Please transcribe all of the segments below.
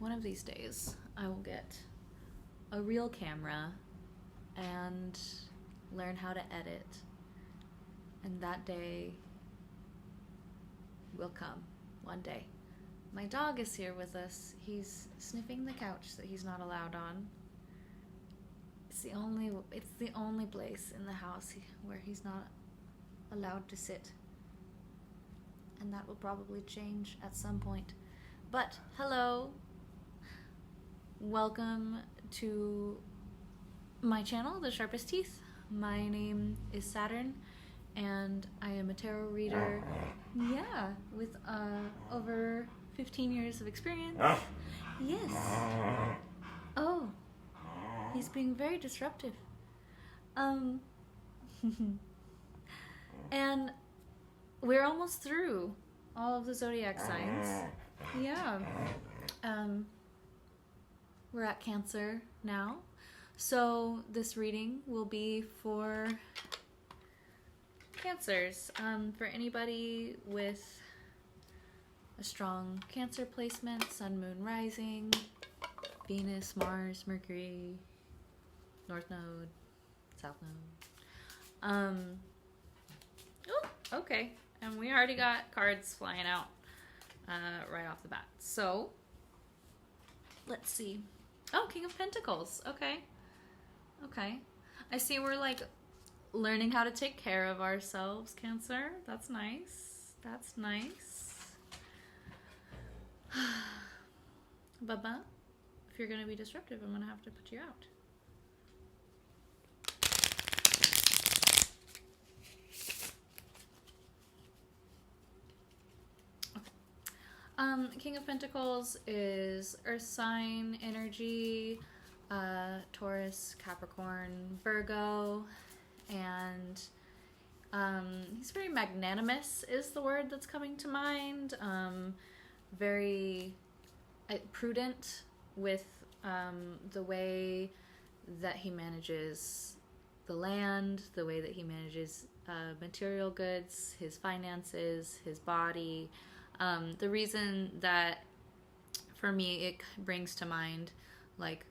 one of these days I will get a real camera and learn how to edit. And that day will come one day. My dog is here with us. He's sniffing the couch that he's not allowed on. It's the only place in the house where he's not allowed to sit. And that will probably change at some point. But hello. Welcome to my channel, The Sharpest Teeth. My name is Saturn and I am a tarot reader. Yeah, with over 15 years of experience. Yes. Oh, he's being very disruptive. And we're almost through all of the zodiac signs. Yeah. We're at Cancer now. So this reading will be for Cancers. For anybody with a strong Cancer placement, Sun, Moon, Rising, Venus, Mars, Mercury, North Node, South Node. Oh, okay. And we already got cards flying out right off the bat. So, let's see. Oh, King of Pentacles. Okay. Okay. I see we're like learning how to take care of ourselves, Cancer. That's nice. That's nice. Baba, if you're going to be disruptive, I'm going to have to put you out. King of Pentacles is Earth sign energy, Taurus, Capricorn, Virgo, and he's very magnanimous is the word that's coming to mind. Very prudent with the way that he manages the land, the way that he manages material goods, his finances, his body. The reason that for me it brings to mind like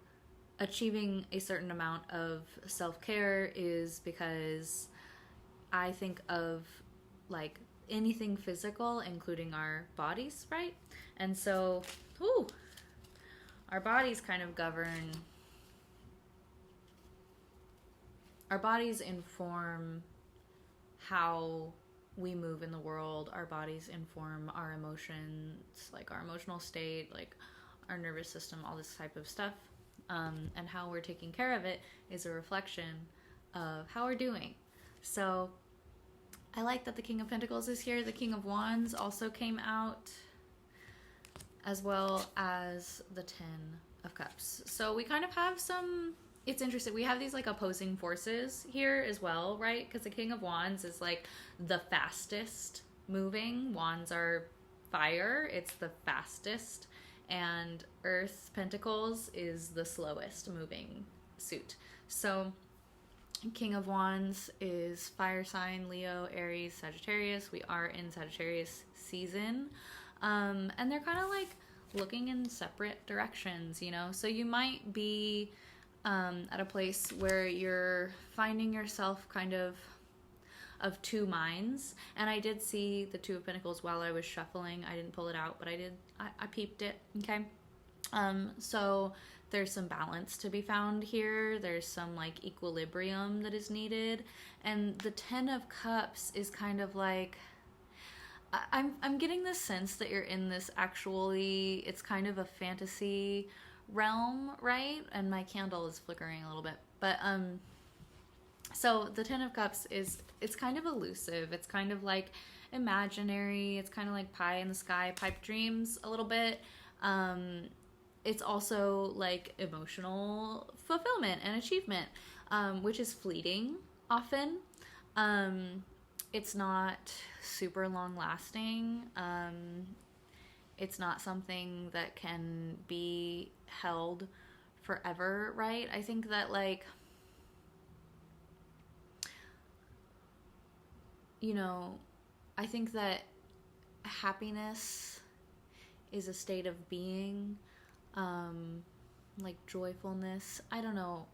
achieving a certain amount of self-care is because I think of like anything physical, including our bodies, right? And so, our bodies kind of govern, our bodies inform how we move in the world. Our bodies inform our emotions, like our emotional state, like our nervous system, all this type of stuff. And how we're taking care of it is a reflection of how we're doing. So I like that the King of Pentacles is here. The King of Wands also came out, as well as the Ten of Cups. So we kind of have some, it's interesting. We have these like opposing forces here as well, right? Because the King of Wands is like the fastest moving. Wands are fire. It's the fastest. And Earth Pentacles is the slowest moving suit. So King of Wands is fire sign, Leo, Aries, Sagittarius. We are in Sagittarius season. And they're kind of like looking in separate directions, you know? So you might be at a place where you're finding yourself kind of two minds. And I did see the Two of Pentacles while I was shuffling. I didn't pull it out, but I peeped it, okay? So there's some balance to be found here. There's some like equilibrium that is needed. And the Ten of Cups is kind of like, I'm getting this sense that you're in this actually, it's kind of a fantasy realm, right? And my candle is flickering a little bit. But so the Ten of Cups is, it's kind of elusive. It's kind of like imaginary. It's kind of like pie in the sky, pipe dreams a little bit. It's also like emotional fulfillment and achievement, which is fleeting often. It's not super long lasting. It's not something that can be held forever, right? I think that like, you know, I think that happiness is a state of being. like joyfulness. I don't know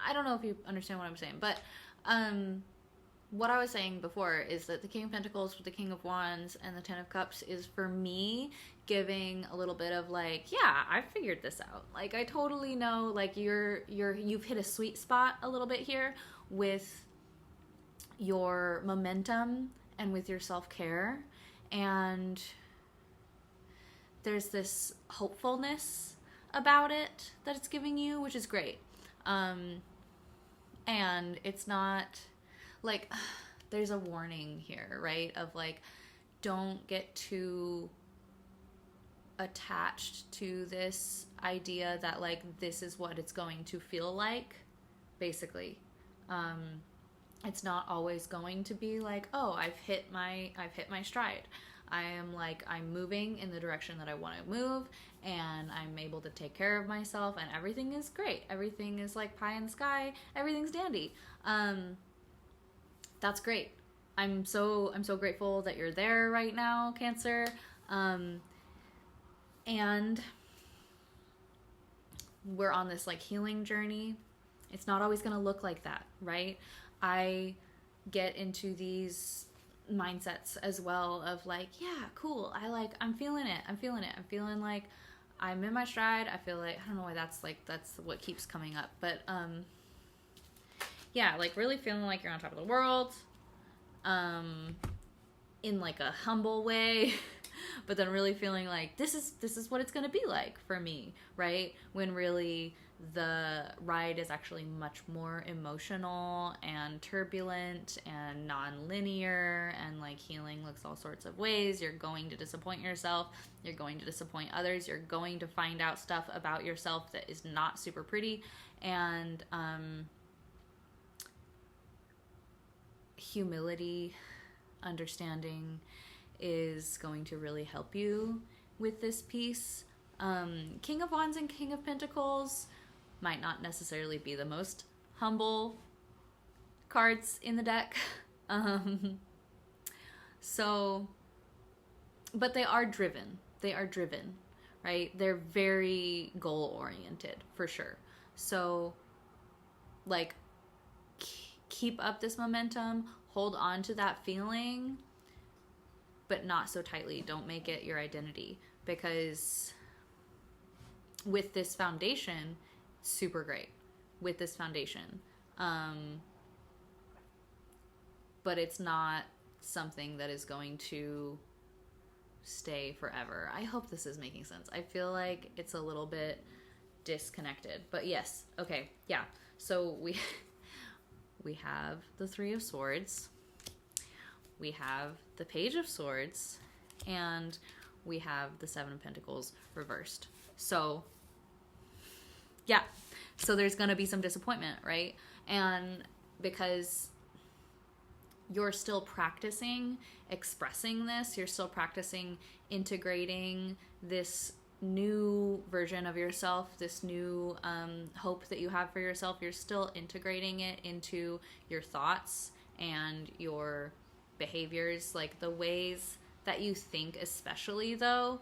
if you understand what I'm saying, but what I was saying before is that the King of Pentacles with the King of Wands and the Ten of Cups is, for me, giving a little bit of like, yeah, I figured this out. Like, I totally know, like, you've hit a sweet spot a little bit here with your momentum and with your self-care, and there's this hopefulness about it that it's giving you, which is great. And it's not like, there's a warning here, right? Of like, don't get too attached to this idea that like this is what it's going to feel like, basically. It's not always going to be like, oh, I've hit my stride. I'm moving in the direction that I want to move, and I'm able to take care of myself, and everything is great. Everything is like pie in the sky. Everything's dandy. That's great. I'm so grateful that you're there right now, Cancer. And we're on this like healing journey. It's not always going to look like that, right? I get into these mindsets as well of like, yeah, cool. I'm feeling it. I'm feeling like I'm in my stride. I feel like, I don't know why that's what keeps coming up, but, yeah, like really feeling like you're on top of the world, in like a humble way, but then really feeling like this is what it's going to be like for me, right? When really the ride is actually much more emotional and turbulent and non-linear, and like healing looks all sorts of ways. You're going to disappoint yourself. You're going to disappoint others. You're going to find out stuff about yourself that is not super pretty. And, humility, understanding is going to really help you with this piece. King of Wands and King of Pentacles might not necessarily be the most humble cards in the deck. So, but they are driven. Right? They're very goal oriented, for sure. So, like, keep up this momentum, hold on to that feeling, but not so tightly. Don't make it your identity, because with this foundation, super great with this foundation. But it's not something that is going to stay forever. I hope this is making sense. I feel like it's a little bit disconnected, but yes. Okay. Yeah. So we have the Three of Swords, we have the Page of Swords, and we have the Seven of Pentacles reversed. So, yeah. So there's going to be some disappointment, right? And because you're still practicing expressing this, you're still practicing integrating this new version of yourself, this new hope that you have for yourself. You're still integrating it into your thoughts and your behaviors, like the ways that you think, especially though,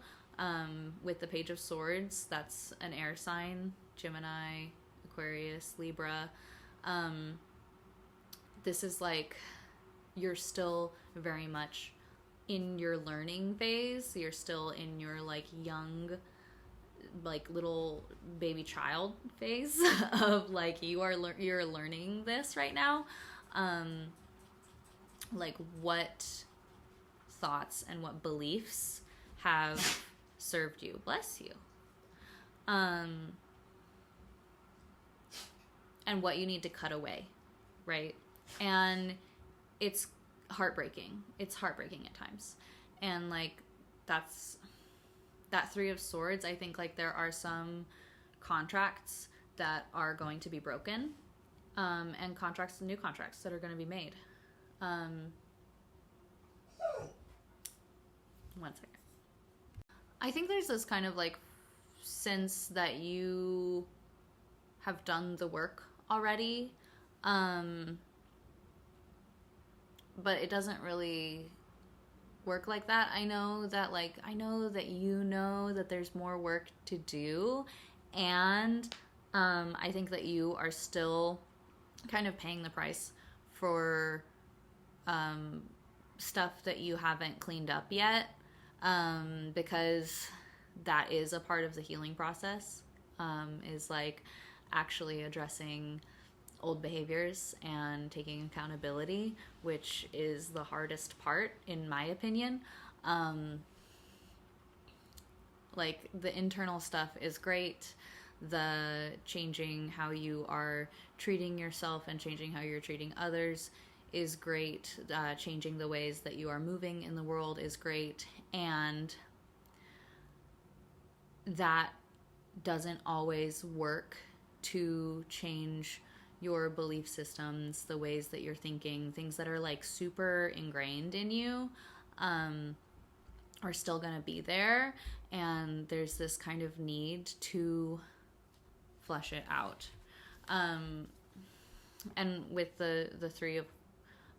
with the Page of Swords. That's an air sign, Gemini, Aquarius, Libra. This is like, you're still very much in your learning phase. You're still in your like young, like little baby child phase of like, you're learning this right now. Like what thoughts and what beliefs have served you. Bless you. And what you need to cut away, right? And it's heartbreaking. It's heartbreaking at times. And like, that's that Three of Swords. I think like there are some contracts that are going to be broken, and new contracts that are going to be made. One second. I think there's this kind of like sense that you have done the work already, but it doesn't really work like that. I know that you know that there's more work to do, and I think that you are still kind of paying the price for stuff that you haven't cleaned up yet, because that is a part of the healing process, is like actually addressing old behaviors and taking accountability, which is the hardest part, in my opinion. Like, the internal stuff is great. The changing how you are treating yourself and changing how you're treating others is great. Changing the ways that you are moving in the world is great. And that doesn't always work to change your belief systems, the ways that you're thinking, things that are like super ingrained in you, are still going to be there. And there's this kind of need to flesh it out. And with the Three of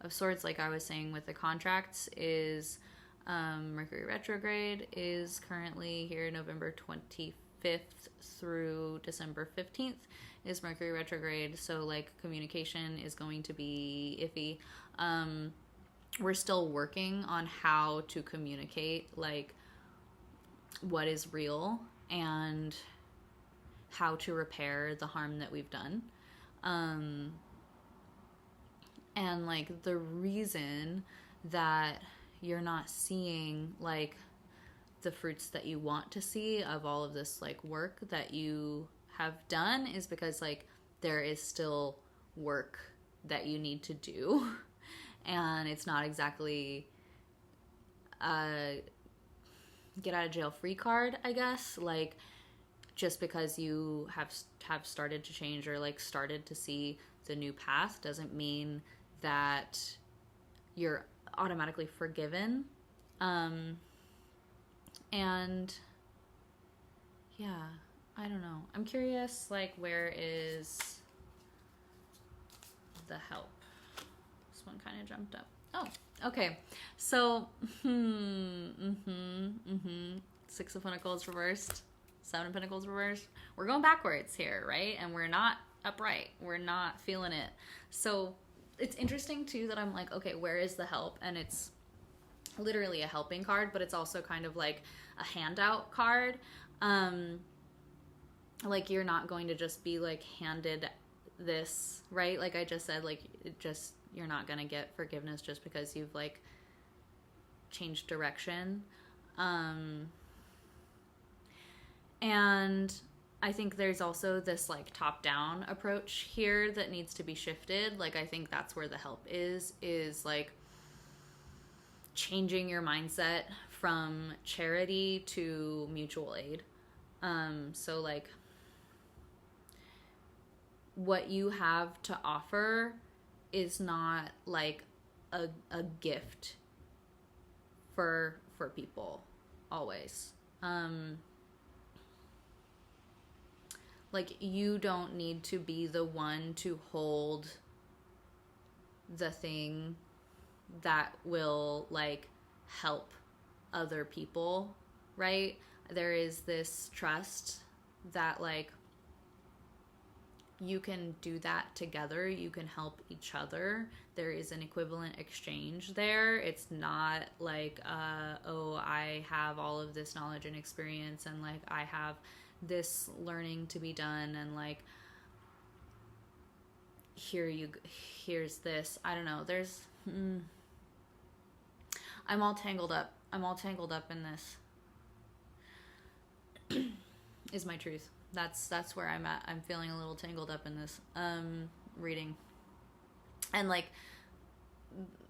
Swords, like I was saying with the contracts, is Mercury retrograde is currently here November 25th through December 15th is Mercury retrograde. So like communication is going to be iffy. We're still working on how to communicate like what is real and how to repair the harm that we've done. And like the reason that you're not seeing like the fruits that you want to see of all of this like work that you have done is because like there is still work that you need to do. And it's not exactly a get out of jail free card, I guess. Like, just because you have started to change or like started to see the new path doesn't mean that you're automatically forgiven. And yeah, I don't know. I'm curious, like, where is the help? This one kind of jumped up. Oh, okay. So, Six of Pentacles reversed, Seven of Pentacles reversed. We're going backwards here, right? And we're not upright. We're not feeling it. So it's interesting too that I'm like, okay, where is the help? And it's literally a helping card, but it's also kind of like a handout card. Like, you're not going to just be like handed this, right? Like I just said, like, you're not going to get forgiveness just because you've like changed direction. And I think there's also this like top-down approach here that needs to be shifted. Like, I think that's where the help is like changing your mindset from charity to mutual aid. So like what you have to offer is not like a gift for people always. Like, you don't need to be the one to hold the thing that will like help other people, right? There is this trust that like you can do that together. You can help each other. There is an equivalent exchange there. It's not like, oh, I have all of this knowledge and experience and like I have this learning to be done and like here's this. I don't know. There's I'm all tangled up in this. Is my truth. That's where I'm at. I'm feeling a little tangled up in this reading. And like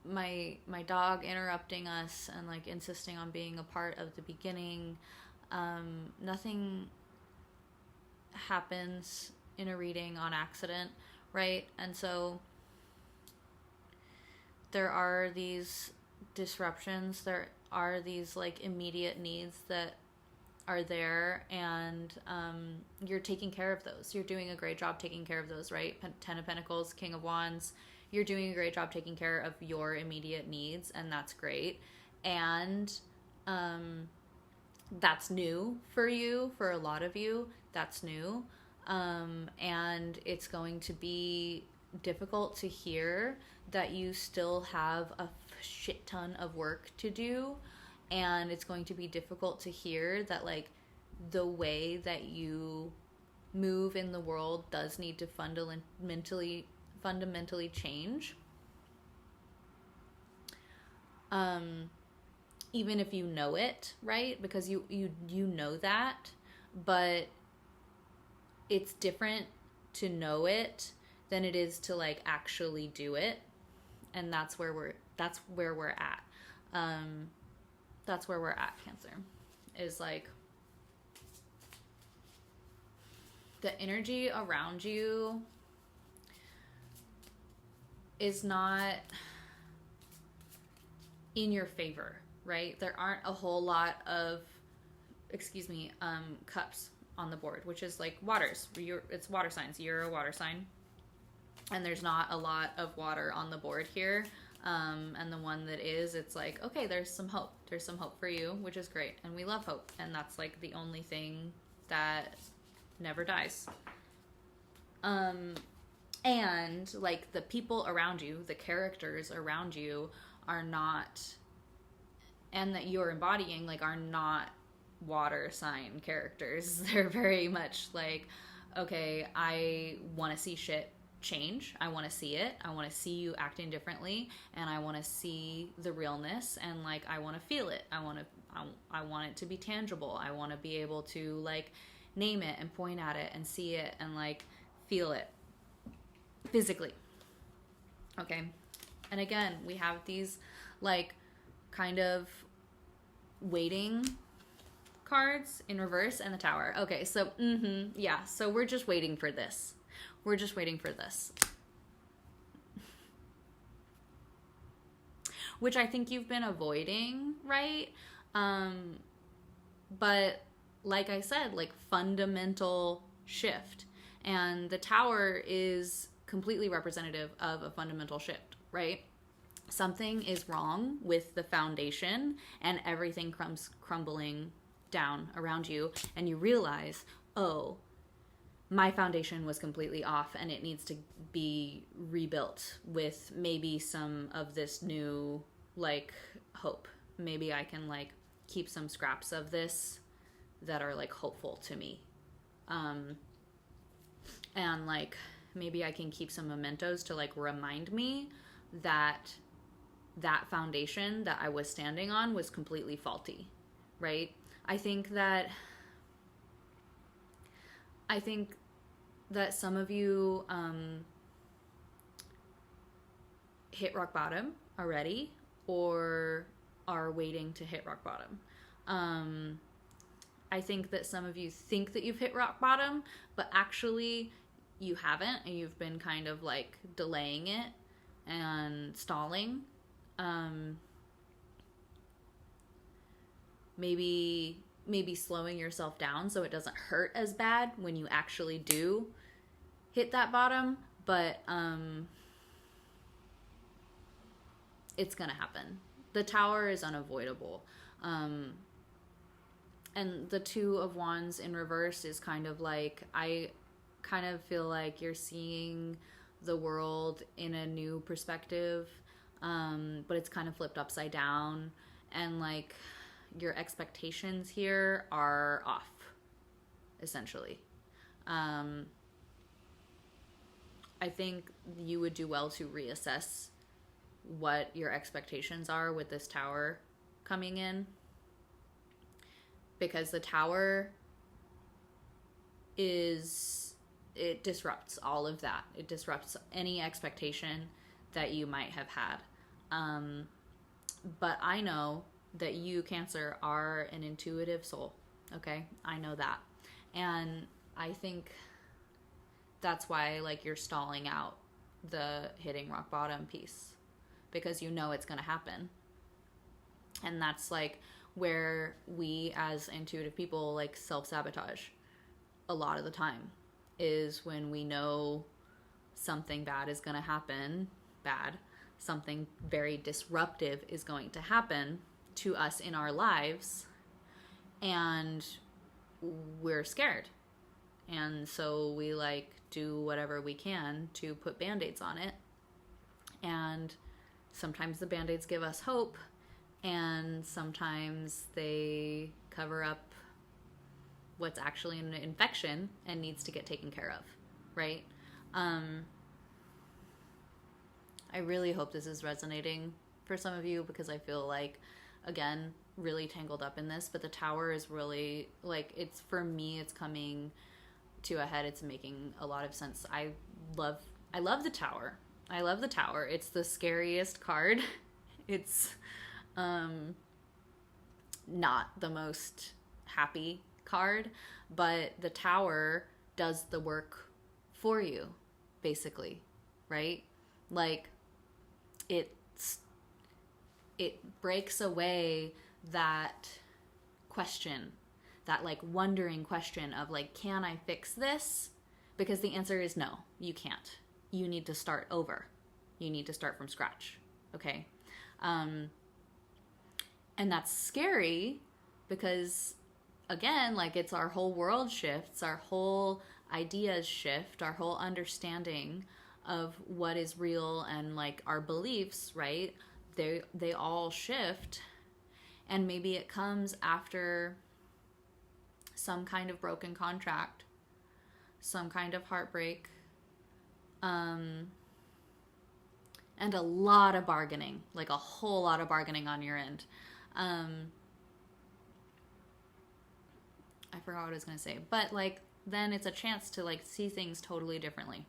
my dog interrupting us and like insisting on being a part of the beginning. Nothing happens in a reading on accident, right? And so there are these disruptions, there are these like immediate needs that are there, and you're taking care of those. You're doing a great job taking care of those, right? Ten of Pentacles, King of Wands. You're doing a great job taking care of your immediate needs, and that's great. And that's new for you, for a lot of you. That's new. And it's going to be difficult to hear that you still have a shit ton of work to do. And it's going to be difficult to hear that, like, the way that you move in the world does need to fundamentally change. Even if you know it, right? Because you know that, but it's different to know it than it is to, like, actually do it. And that's where we're at. That's where we're at, Cancer. Is like the energy around you is not in your favor, right? There aren't a whole lot of, cups on the board, which is like waters. It's water signs. You're a water sign. And there's not a lot of water on the board here. And the one that is, it's like, okay, there's some hope. There's some hope for you, which is great. And we love hope. And that's like the only thing that never dies. And like the people around you, the characters around you are not, and that you're embodying, like, are not water sign characters. They're very much like, okay, I want to see shit change. I want to see it. I want to see you acting differently, and I want to see the realness, and like I want to feel it. I want it to be tangible. I want to be able to like name it and point at it and see it and like feel it physically. Okay. And again, we have these like kind of waiting cards in reverse and the Tower. Okay, so yeah, so we're just waiting for this. We're just waiting for this. Which I think you've been avoiding, right? But like I said, like fundamental shift. And the Tower is completely representative of a fundamental shift, right? Something is wrong with the foundation and everything comes crumbling down around you, and you realize, oh, my foundation was completely off and it needs to be rebuilt with maybe some of this new like hope. Maybe I can like keep some scraps of this that are like hopeful to me. And like maybe I can keep some mementos to like remind me that that foundation that I was standing on was completely faulty, right? I think that some of you hit rock bottom already or are waiting to hit rock bottom. I think that some of you think that you've hit rock bottom, but actually you haven't, and you've been kind of like delaying it and stalling. Maybe slowing yourself down so it doesn't hurt as bad when you actually do hit that bottom, but it's gonna happen. The Tower is unavoidable. And the Two of Wands in reverse is kind of like, I kind of feel like you're seeing the world in a new perspective, but it's kind of flipped upside down, and like your expectations here are off, essentially. I think you would do well to reassess what your expectations are with this Tower coming in, because the Tower it disrupts all of that. It disrupts any expectation that you might have had. But I know that you, Cancer, are an intuitive soul. Okay? I know that. And I think that's why like you're stalling out the hitting rock bottom piece, because you know it's going to happen. And that's like where we as intuitive people like self-sabotage a lot of the time, is when we know something bad is going to happen, something very disruptive is going to happen, to us in our lives, and we're scared. And so we like do whatever we can to put band-aids on it. And sometimes the band-aids give us hope, and sometimes they cover up what's actually an infection and needs to get taken care of, right? I really hope this is resonating for some of you, because I feel like, again, really tangled up in this, but the tower is really, like, it's, for me, it's coming to a head. It's making a lot of sense. I love the tower. I love the tower. It's the scariest card. It's not the most happy card, but the tower does the work for you, basically, right? Like, it breaks away that question, that like wondering question of like, can I fix this? Because the answer is no, you can't. You need to start over. You need to start from scratch. Okay. And that's scary because, again, like, it's our whole world shifts, our whole ideas shift, our whole understanding of what is real, and like our beliefs, right? They all shift. And maybe it comes after some kind of broken contract, some kind of heartbreak, and a lot of bargaining, like a whole lot of bargaining on your end. I forgot what I was going to say, but like, then it's a chance to like see things totally differently.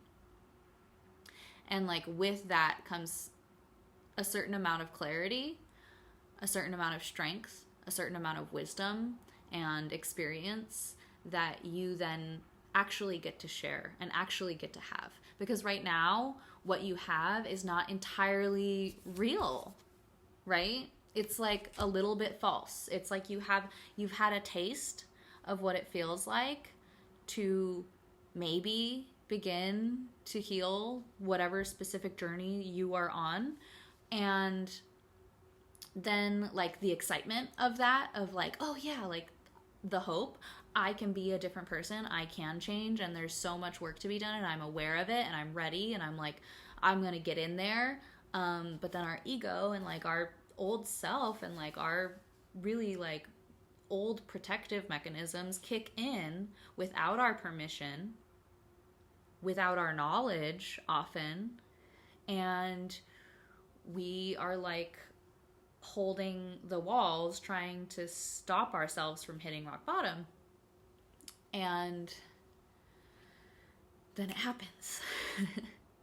And like, with that comes a certain amount of clarity, a certain amount of strength, a certain amount of wisdom and experience that you then actually get to share and actually get to have. Because right now, what you have is not entirely real, right? It's like a little bit false. It's like you've had a taste of what it feels like to maybe begin to heal whatever specific journey you are on. And then like the excitement of that, of like, oh yeah, like the hope, I can be a different person, I can change, and there's so much work to be done, and I'm aware of it, and I'm ready, and I'm like, I'm gonna get in there. But then our ego and like our old self and like our really like old protective mechanisms kick in without our permission, without our knowledge often, and we are like holding the walls, trying to stop ourselves from hitting rock bottom. And then it happens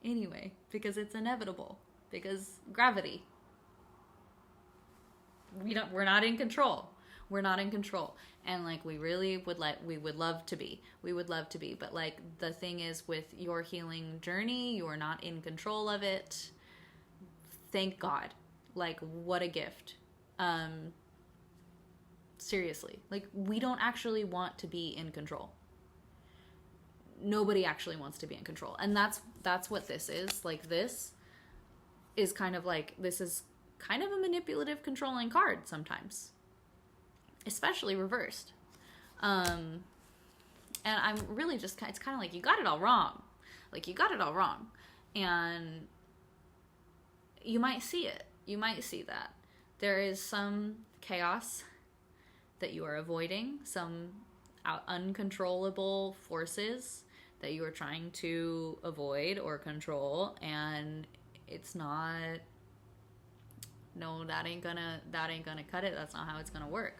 anyway, because it's inevitable, because gravity. We're not in control. We're not in control. And like, we would love to be. We would love to be. But like, the thing is, with your healing journey, you are not in control of it. Thank God. Like, what a gift. Seriously. Like, we don't actually want to be in control. Nobody actually wants to be in control. And that's what this is. Like, this is kind of like, this is kind of a manipulative, controlling card sometimes. Especially reversed. And I'm really just, it's kind of like, you got it all wrong. Like, you got it all wrong. And you might see it. You might see that. There is some chaos that you are avoiding, some uncontrollable forces that you are trying to avoid or control, and it's not, no, that ain't gonna cut it. That's not how it's gonna work,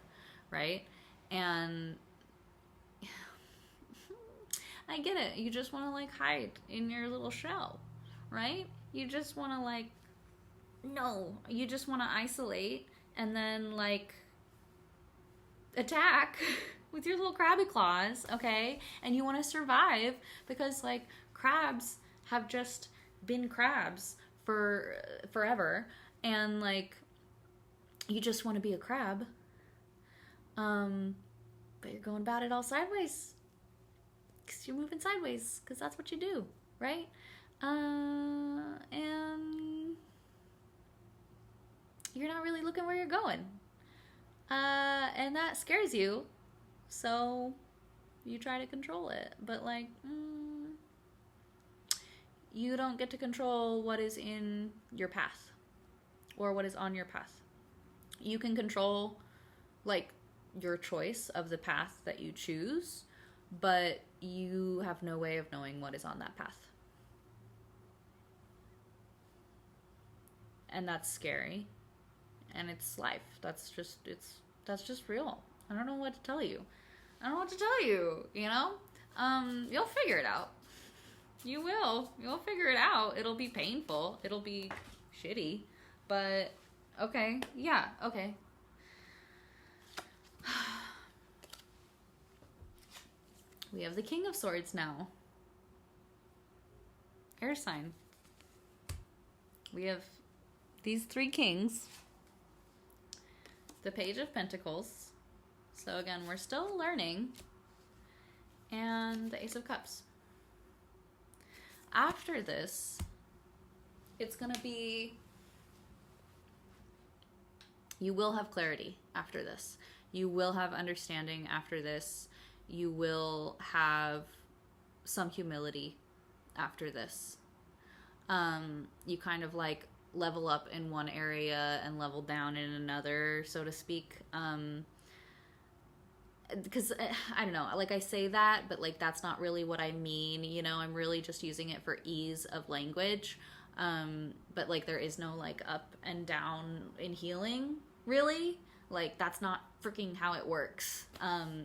right? And I get it. You just want to like hide in your little shell, right? You just want to like, no, you just want to isolate and then like attack with your little crabby claws, okay? And you want to survive because like crabs have just been crabs for forever, and like you just want to be a crab, but you're going about it all sideways because you're moving sideways because that's what you do, right? And you're not really looking where you're going. And that scares you, so you try to control it. But, like, you don't get to control what is in your path or what is on your path. You can control, like, your choice of the path that you choose, but you have no way of knowing what is on that path. And that's scary. And it's life. That's just real. I don't know what to tell you. You know? You'll figure it out. You will. You'll figure it out. It'll be painful. It'll be shitty. But, okay. Yeah, okay. We have the King of Swords now. Air sign. We have these three kings. The Page of Pentacles. So again, we're still learning. And the Ace of Cups. After this, it's going to be... You will have clarity after this. You will have understanding after this. You will have some humility after this. You kind of like level up in one area and level down in another, so to speak. Because I don't know, like I say that, but like that's not really what I mean. You know, I'm really just using it for ease of language. But like there is no like up and down in healing, really. Like that's not freaking how it works.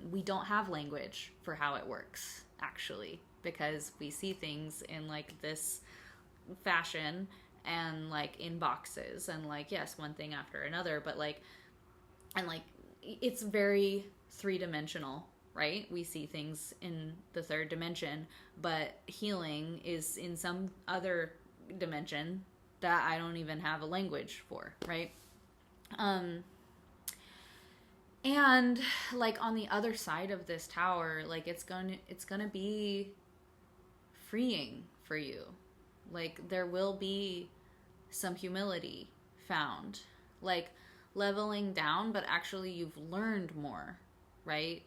We don't have language for how it works, actually, because we see things in like this fashion and like in boxes and like, yes, one thing after another, but like, and like it's very three-dimensional, right? We see things in the third dimension, but healing is in some other dimension that I don't even have a language for, right? And like on the other side of this tower, like it's gonna be freeing for you. Like there will be some humility found, like leveling down, but actually you've learned more, right?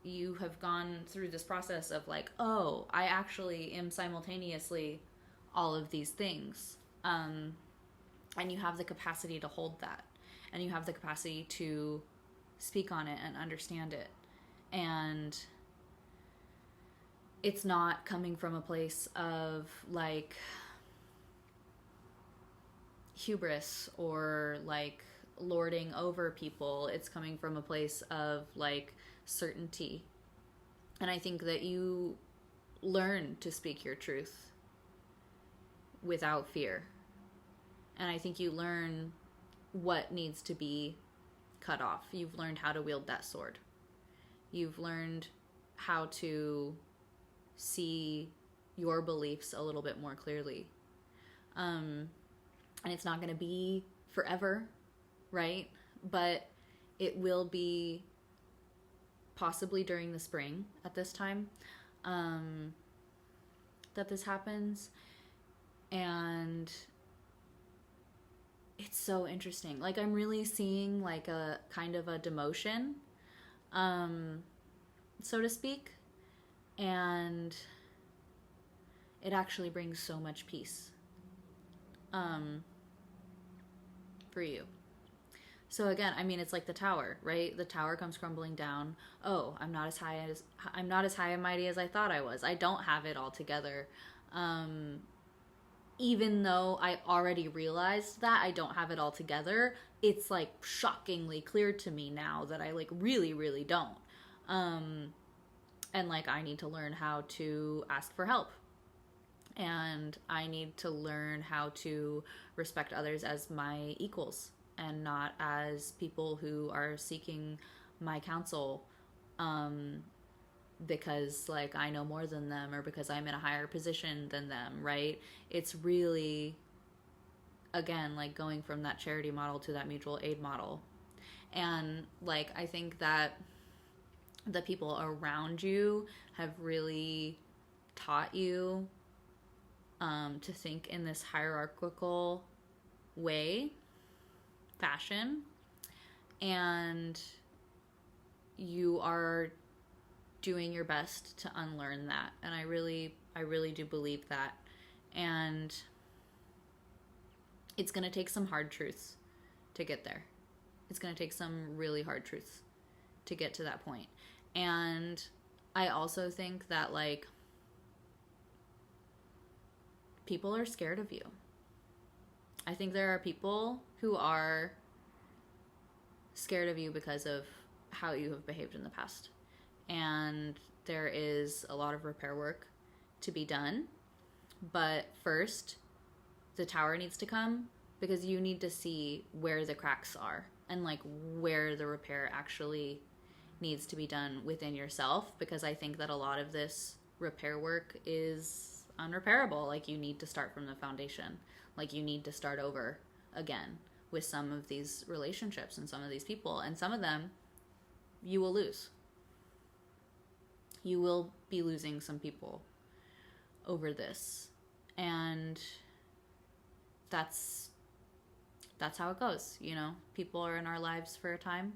You have gone through this process of like, oh, I actually am simultaneously all of these things. And you have the capacity to hold that, and you have the capacity to speak on it and understand it. And it's not coming from a place of like hubris or like lording over people. It's coming from a place of like certainty. And I think that you learn to speak your truth without fear. And I think you learn what needs to be cut off. You've learned how to wield that sword. You've learned how to see your beliefs a little bit more clearly. And it's not going to be forever, right? But it will be possibly during the spring at this time that this happens. And it's so interesting. Like I'm really seeing like a kind of a demotion, so to speak. And it actually brings so much peace for you. So again, I mean, it's like the tower, right? The tower comes crumbling down. Oh, I'm not as high and mighty as I thought I was. I don't have it all together. Even though I already realized that I don't have it all together, it's like shockingly clear to me now that I like really, really don't. And like I need to learn how to ask for help. And I need to learn how to respect others as my equals and not as people who are seeking my counsel because like I know more than them or because I'm in a higher position than them, right? It's really, again, like going from that charity model to that mutual aid model. And like I think that the people around you have really taught you to think in this hierarchical fashion. and you are doing your best to unlearn that. And I really do believe that. And it's going to take some hard truths to get there. It's going to take some really hard truths to get to that point. And I also think that, like, people are scared of you. I think there are people who are scared of you because of how you have behaved in the past. And there is a lot of repair work to be done. But first, the tower needs to come, because you need to see where the cracks are and, like, where the repair actually needs to be done within yourself. Because I think that a lot of this repair work is unrepairable. Like, you need to start from the foundation. Like, you need to start over again with some of these relationships and some of these people. And some of them you will lose. You will be losing some people over this. And that's how it goes, you know. People are in our lives for a time,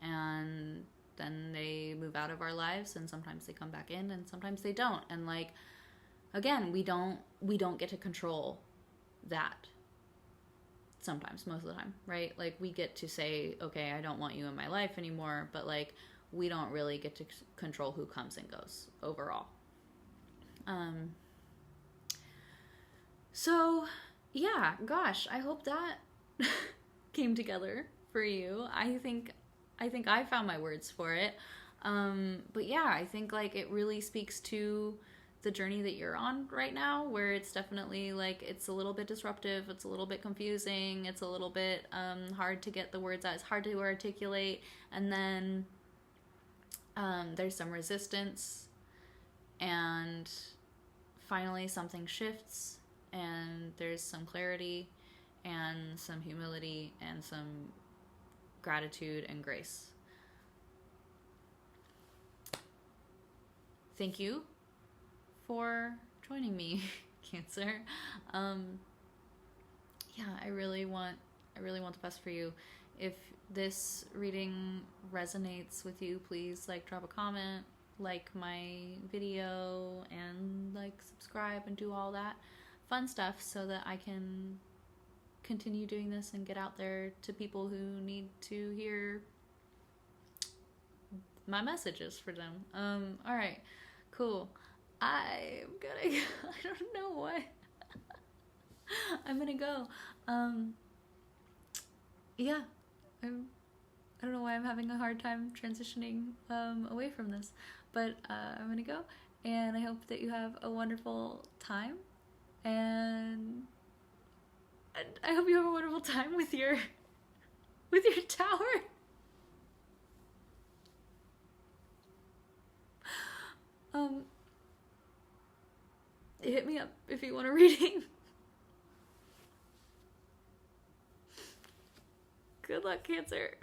and then they move out of our lives, and sometimes they come back in, and sometimes they don't. And, like, again, we don't get to control that sometimes, most of the time, right? Like, we get to say, okay, I don't want you in my life anymore, but, like, we don't really get to control who comes and goes overall. So yeah, gosh, I hope that came together for you. I think I found my words for it. But yeah, I think, like, it really speaks to the journey that you're on right now, where it's definitely, like, it's a little bit disruptive, it's a little bit confusing, it's a little bit hard to get the words out, it's hard to articulate, and then there's some resistance, and finally something shifts, and there's some clarity and some humility and some gratitude and grace. Thank you for joining me, Cancer. Yeah, I really want the best for you. If this reading resonates with you, please, like, drop a comment, like my video, and, like, subscribe and do all that fun stuff so that I can continue doing this and get out there to people who need to hear my messages for them. All right, cool. I'm gonna go. I don't know what. I'm gonna go. Yeah, I don't know why I'm having a hard time transitioning away from this, but I'm gonna go, and I hope that you have a wonderful time, and I hope you have a wonderful time with your tower. Hit me up if you want a reading. Good luck, Cancer.